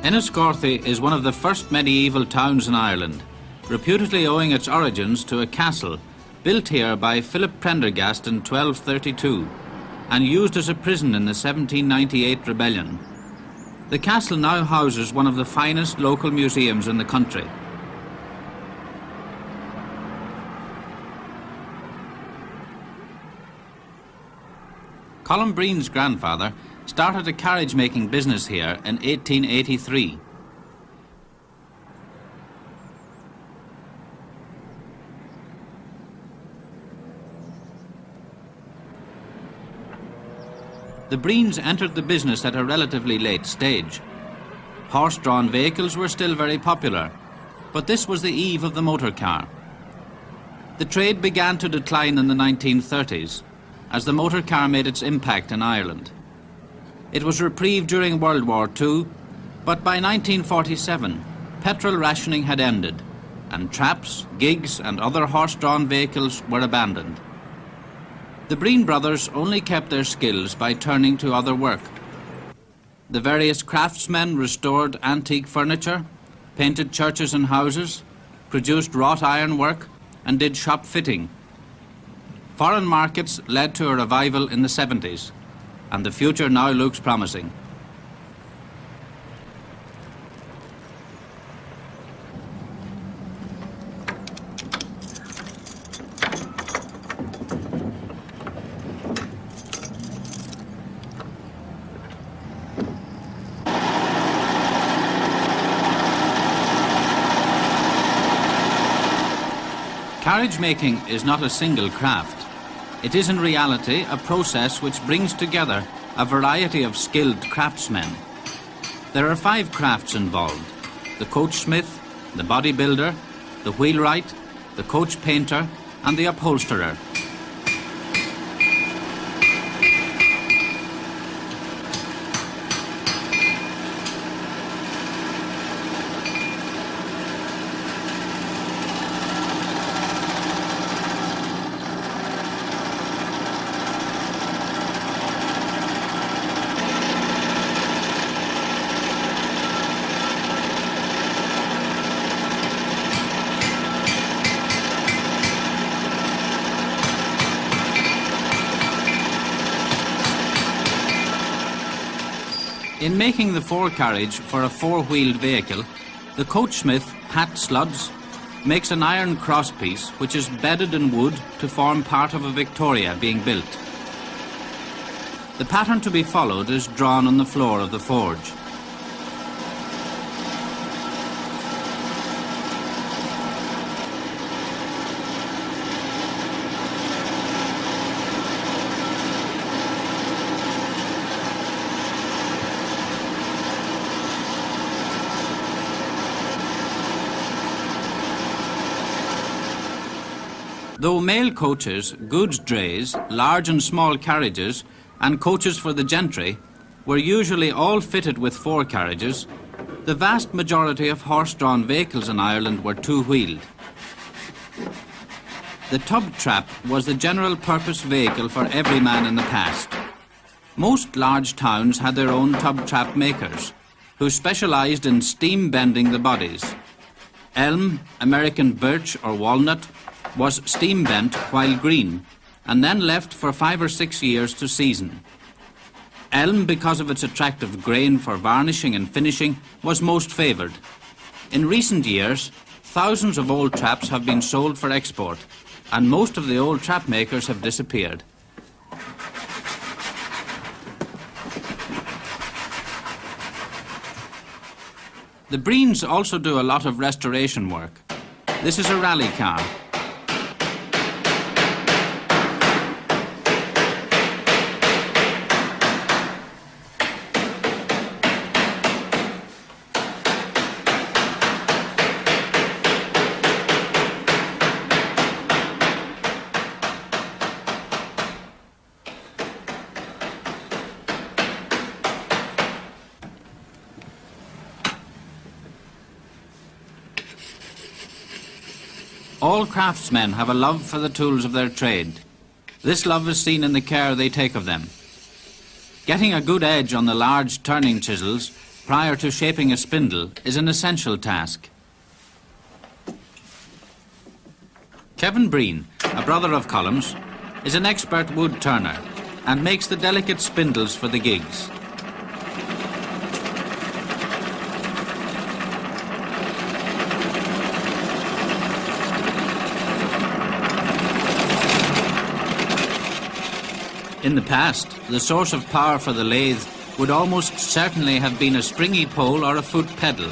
Enniscorthy is one of the first medieval towns in Ireland, reputedly owing its origins to a castle built here by Philip Prendergast in 1232 and used as a prison in the 1798 rebellion. The castle now houses one of the finest local museums in the country. Colin Breen's grandfather started a carriage making business here in 1883. The Breens entered the business at a relatively late stage. Horse-drawn vehicles were still very popular, but this was the eve of the motor car. The trade began to decline in the 1930s as the motor car made its impact in Ireland. It was reprieved during World War II, but by 1947, petrol rationing had ended, and traps, gigs and other horse-drawn vehicles were abandoned. The Breen brothers only kept their skills by turning to other work. The various craftsmen restored antique furniture, painted churches and houses, produced wrought iron work, and did shop fitting. Foreign markets led to a revival in the 70s, and the future now looks promising. Carriage making is not a single craft. It is in reality a process which brings together a variety of skilled craftsmen. There are 5 crafts involved: the coachsmith, the bodybuilder, the wheelwright, the coach painter and the upholsterer. In making the forecarriage for a 4-wheeled vehicle, the coachsmith, Pat Sludds, makes an iron crosspiece which is bedded in wood to form part of a Victoria being built. The pattern to be followed is drawn on the floor of the forge. Though mail coaches, goods drays, large and small carriages, and coaches for the gentry were usually all fitted with 4 carriages, the vast majority of horse-drawn vehicles in Ireland were 2-wheeled. The tub trap was the general purpose vehicle for every man in the past. Most large towns had their own tub trap makers, who specialised in steam bending the bodies. Elm, American birch or walnut was steam bent while green, and then left for 5 or 6 years to season. Elm, because of its attractive grain for varnishing and finishing, was most favoured. In recent years, thousands of old traps have been sold for export, and most of the old trap makers have disappeared. The Breens also do a lot of restoration work. This is a rally car. All craftsmen have a love for the tools of their trade. This love is seen in the care they take of them. Getting a good edge on the large turning chisels prior to shaping a spindle is an essential task. Kevin Breen, a brother of Colum's, is an expert wood turner and makes the delicate spindles for the gigs. In the past, the source of power for the lathe would almost certainly have been a springy pole or a foot pedal.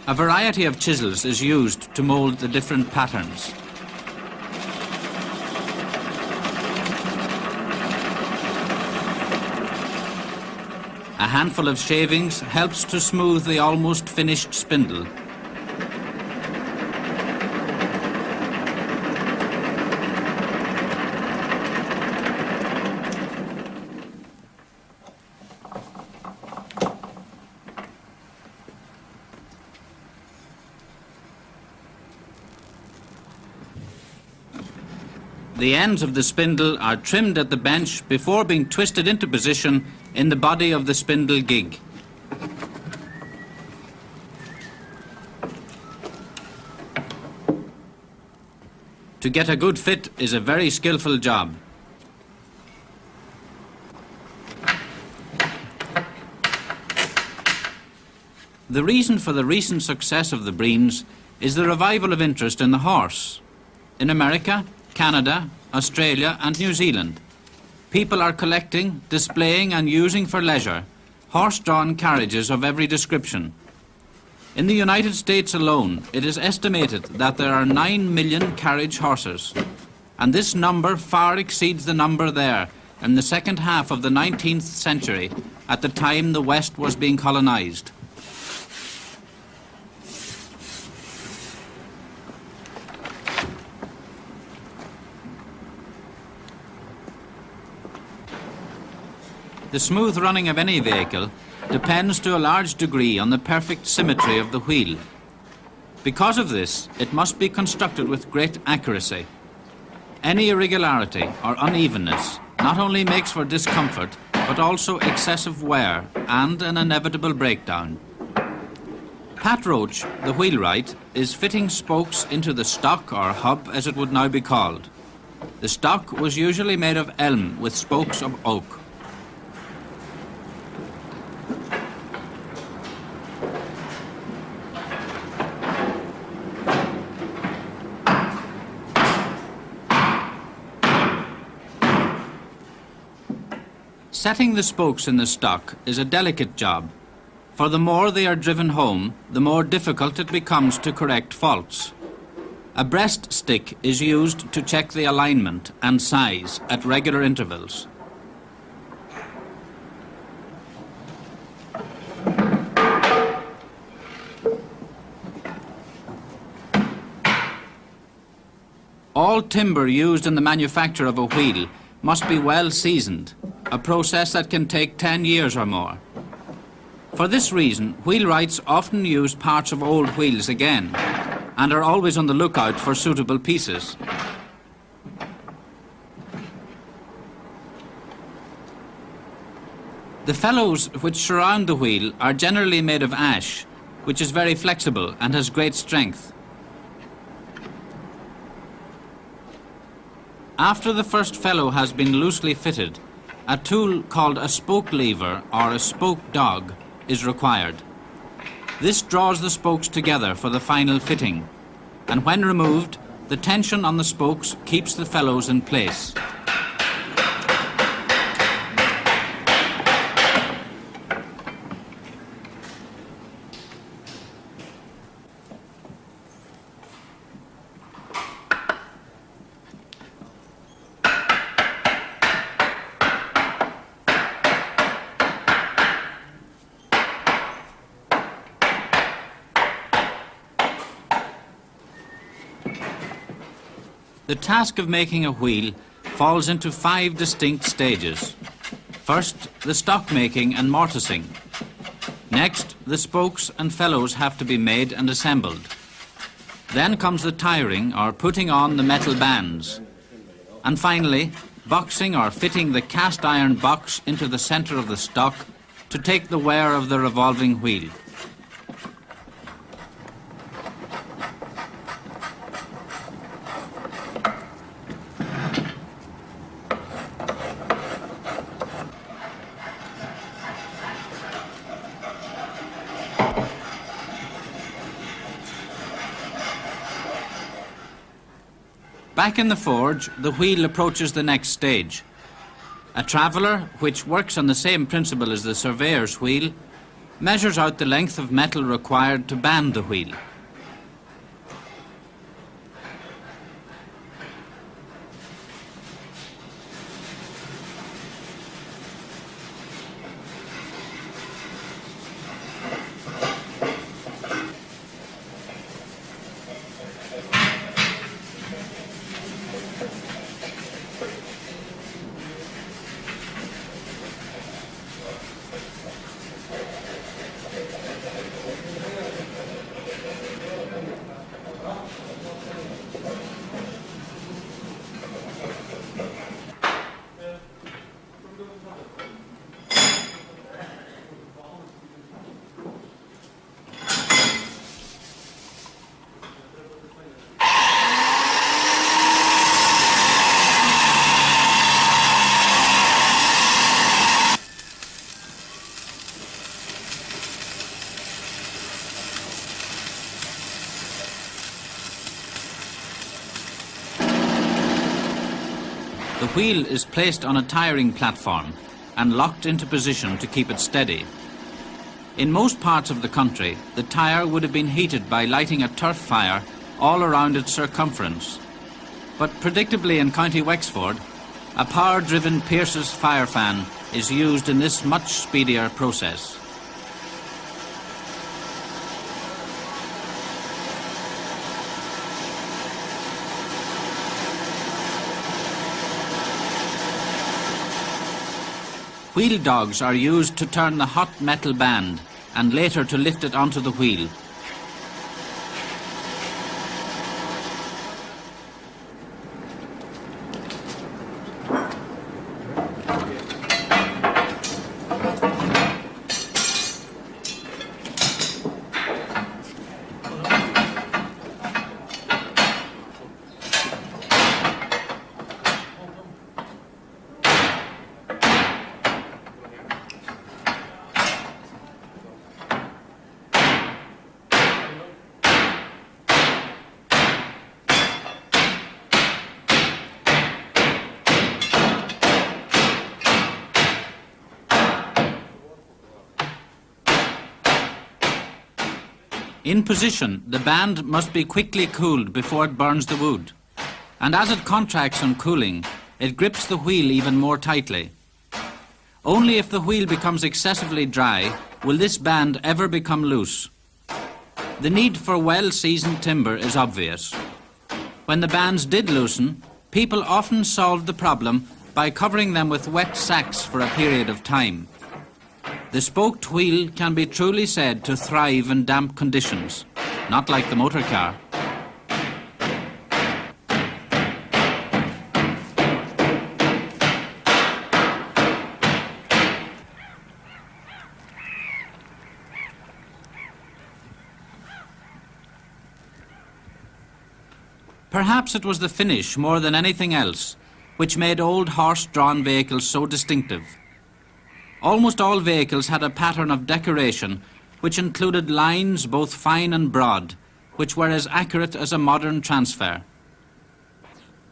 A variety of chisels is used to mould the different patterns. A handful of shavings helps to smooth the almost finished spindle. The ends of the spindle are trimmed at the bench before being twisted into position in the body of the spindle gig. To get a good fit is a very skillful job. The reason for the recent success of the Breens is the revival of interest in the horse. In America, Canada, Australia and New Zealand, people are collecting, displaying and using for leisure horse-drawn carriages of every description. In the United States alone, it is estimated that there are 9 million carriage horses, and this number far exceeds the number there in the second half of the 19th century, at the time the West was being colonized. The smooth running of any vehicle depends to a large degree on the perfect symmetry of the wheel. Because of this, it must be constructed with great accuracy. Any irregularity or unevenness not only makes for discomfort, but also excessive wear and an inevitable breakdown. Pat Roach, the wheelwright, is fitting spokes into the stock or hub as it would now be called. The stock was usually made of elm with spokes of oak. Setting the spokes in the stock is a delicate job, for the more they are driven home, the more difficult it becomes to correct faults. A breast stick is used to check the alignment and size at regular intervals. All timber used in the manufacture of a wheel must be well seasoned, a process that can take 10 years or more. For this reason, wheelwrights often use parts of old wheels again and are always on the lookout for suitable pieces. The felloes which surround the wheel are generally made of ash, which is very flexible and has great strength. After the first fellow has been loosely fitted, a tool called a spoke lever or a spoke dog is required. This draws the spokes together for the final fitting, and when removed, the tension on the spokes keeps the fellows in place. The task of making a wheel falls into 5 distinct stages. First, the stock making and mortising. Next, the spokes and felloes have to be made and assembled. Then comes the tiring or putting on the metal bands. And finally, boxing or fitting the cast iron box into the centre of the stock to take the wear of the revolving wheel. Back in the forge, the wheel approaches the next stage. A traveller, which works on the same principle as the surveyor's wheel, measures out the length of metal required to band the wheel. The wheel is placed on a tiring platform and locked into position to keep it steady. In most parts of the country, the tyre would have been heated by lighting a turf fire all around its circumference. But predictably in County Wexford, a power-driven Pierce's fire fan is used in this much speedier process. Wheel dogs are used to turn the hot metal band and later to lift it onto the wheel. In position, the band must be quickly cooled before it burns the wood. And as it contracts on cooling, it grips the wheel even more tightly. Only if the wheel becomes excessively dry will this band ever become loose. The need for well-seasoned timber is obvious. When the bands did loosen, people often solved the problem by covering them with wet sacks for a period of time. The spoked wheel can be truly said to thrive in damp conditions, not like the motor car. Perhaps it was the finish more than anything else which made old horse-drawn vehicles so distinctive. Almost all vehicles had a pattern of decoration which included lines both fine and broad, which were as accurate as a modern transfer.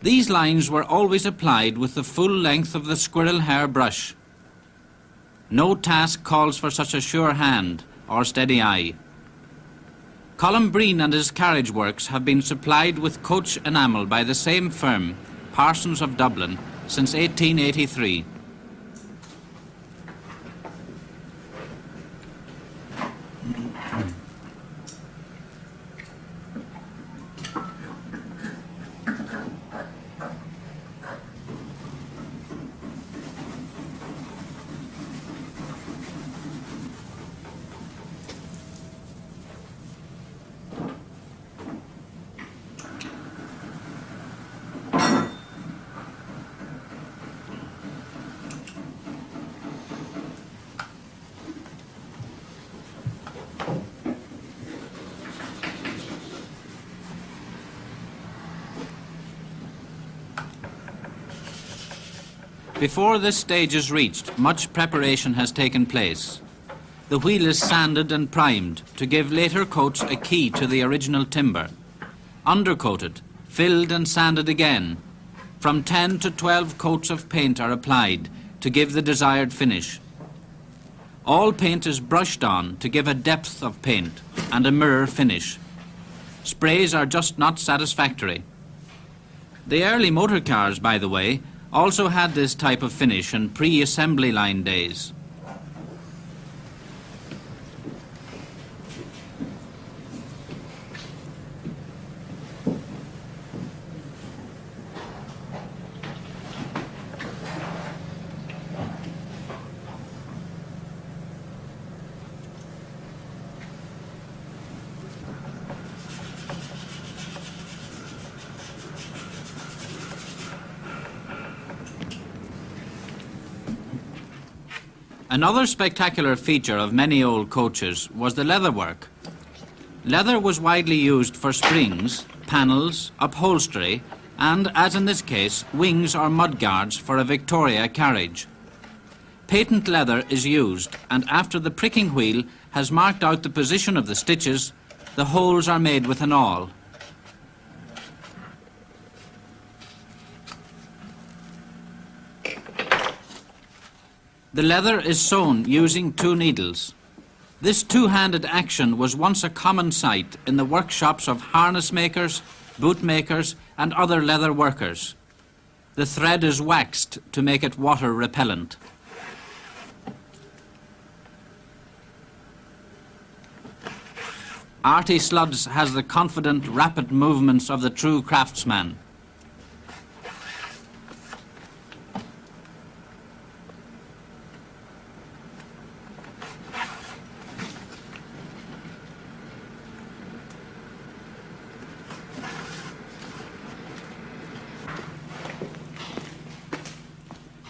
These lines were always applied with the full length of the squirrel hair brush. No task calls for such a sure hand or steady eye. Colin Breen and his carriage works have been supplied with coach enamel by the same firm, Parsons of Dublin, since 1883. Before this stage is reached, much preparation has taken place. The wheel is sanded and primed to give later coats a key to the original timber. Undercoated, filled and sanded again. From 10 to 12 coats of paint are applied to give the desired finish. All paint is brushed on to give a depth of paint and a mirror finish. Sprays are just not satisfactory. The early motor cars, by the way, also had this type of finish in pre-assembly line days. Another spectacular feature of many old coaches was the leatherwork. Leather was widely used for springs, panels, upholstery, and, as in this case, wings or mudguards for a Victoria carriage. Patent leather is used, and after the pricking wheel has marked out the position of the stitches, the holes are made with an awl. The leather is sewn using 2 needles. This two-handed action was once a common sight in the workshops of harness makers, boot makers, and other leather workers. The thread is waxed to make it water repellent. Artie Sluds has the confident, rapid movements of the true craftsman.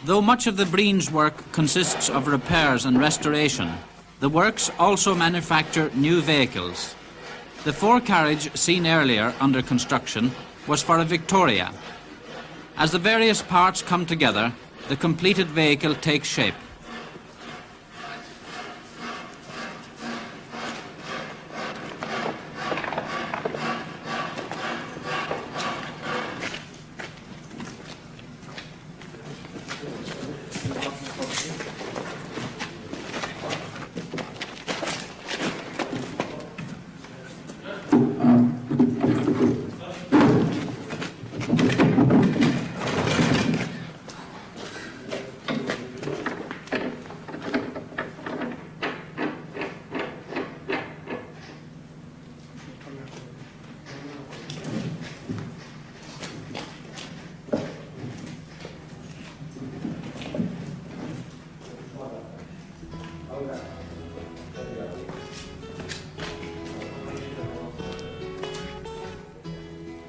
Though much of the Breen's work consists of repairs and restoration, the works also manufacture new vehicles. The 4-carriage seen earlier under construction was for a Victoria. As the various parts come together, the completed vehicle takes shape.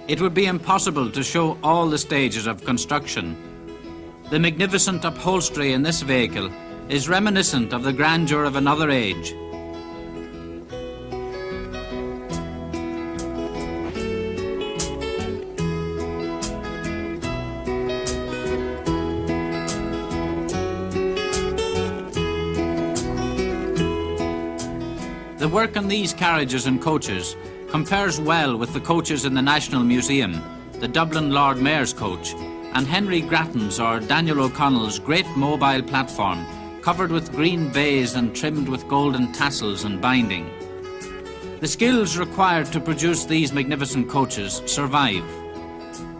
It would be impossible to show all the stages of construction. The magnificent upholstery in this vehicle is reminiscent of the grandeur of another age. The work on these carriages and coaches compares well with the coaches in the National Museum, the Dublin Lord Mayor's coach, and Henry Grattan's or Daniel O'Connell's great mobile platform, covered with green baize and trimmed with golden tassels and binding. The skills required to produce these magnificent coaches survive.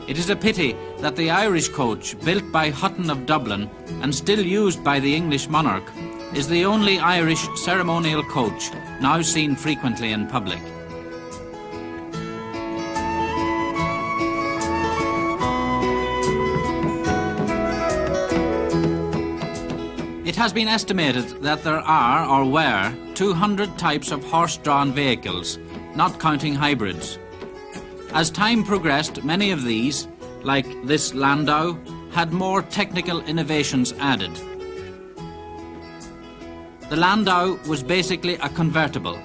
It is a pity that the Irish coach, built by Hutton of Dublin and still used by the English monarch, is the only Irish ceremonial coach now seen frequently in public. It has been estimated that there are, or were, 200 types of horse-drawn vehicles, not counting hybrids. As time progressed, many of these, like this landau, had more technical innovations added. The landau was basically a convertible,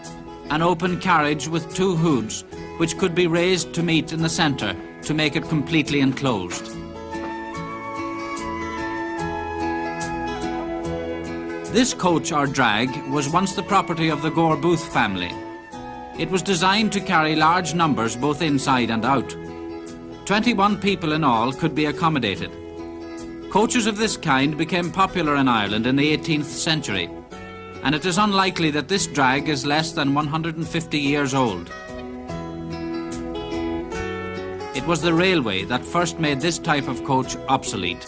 an open carriage with 2 hoods, which could be raised to meet in the centre to make it completely enclosed. This coach or drag was once the property of the Gore Booth family. It was designed to carry large numbers both inside and out. 21 people in all could be accommodated. Coaches of this kind became popular in Ireland in the 18th century, and it is unlikely that this drag is less than 150 years old. It was the railway that first made this type of coach obsolete.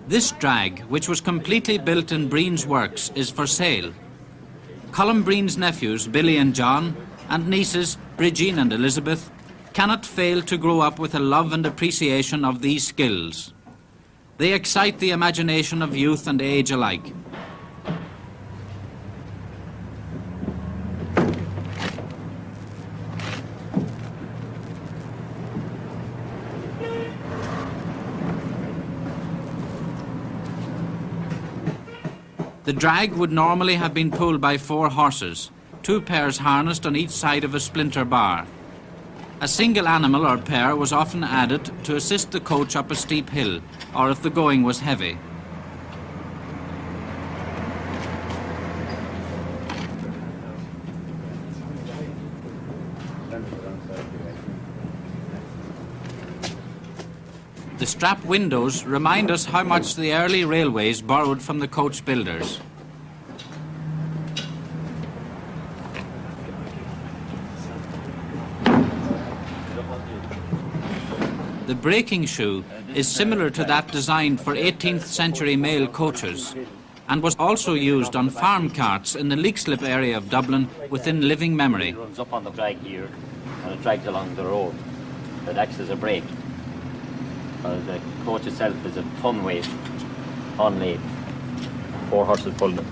This drag, which was completely built in Breen's works, is for sale. Colm Breen's nephews, Billy and John, and nieces, Bridgine and Elizabeth, cannot fail to grow up with a love and appreciation of these skills. They excite the imagination of youth and age alike. The drag would normally have been pulled by 4 horses, 2 pairs harnessed on each side of a splinter bar. A single animal or pair was often added to assist the coach up a steep hill, or if the going was heavy. The strap windows remind us how much the early railways borrowed from the coach builders. The braking shoe is similar to that designed for 18th century mail coaches and was also used on farm carts in the Leixlip area of Dublin within living memory. It runs up on the drag here and it drags along the road. It acts as a brake. The coach itself is a ton weight, only 4 horses pulling it.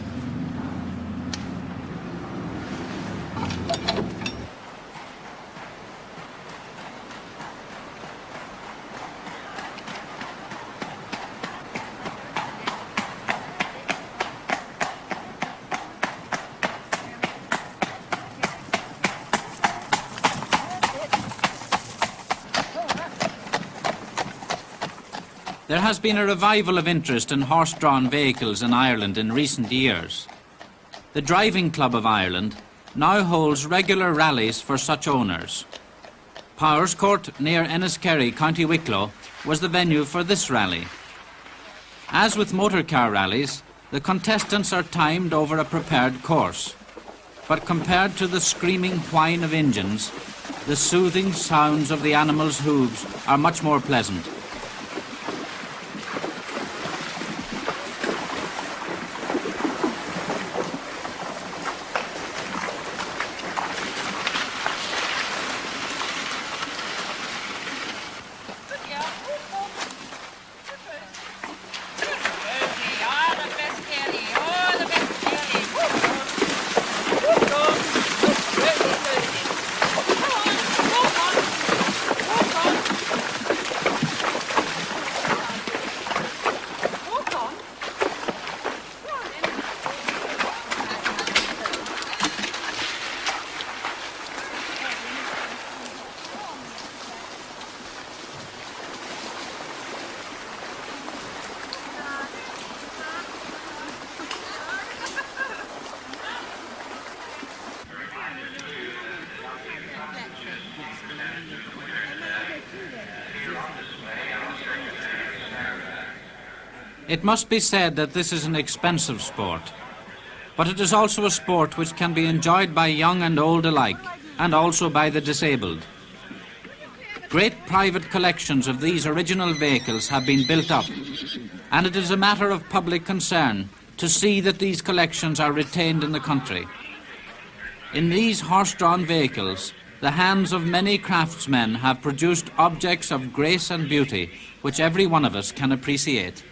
There has been a revival of interest in horse-drawn vehicles in Ireland in recent years. The Driving Club of Ireland now holds regular rallies for such owners. Powerscourt, near Enniskerry, County Wicklow, was the venue for this rally. As with motor car rallies, the contestants are timed over a prepared course. But compared to the screaming whine of engines, the soothing sounds of the animals' hooves are much more pleasant. It must be said that this is an expensive sport, but it is also a sport which can be enjoyed by young and old alike, and also by the disabled. Great private collections of these original vehicles have been built up, and it is a matter of public concern to see that these collections are retained in the country. In these horse-drawn vehicles, the hands of many craftsmen have produced objects of grace and beauty which every one of us can appreciate.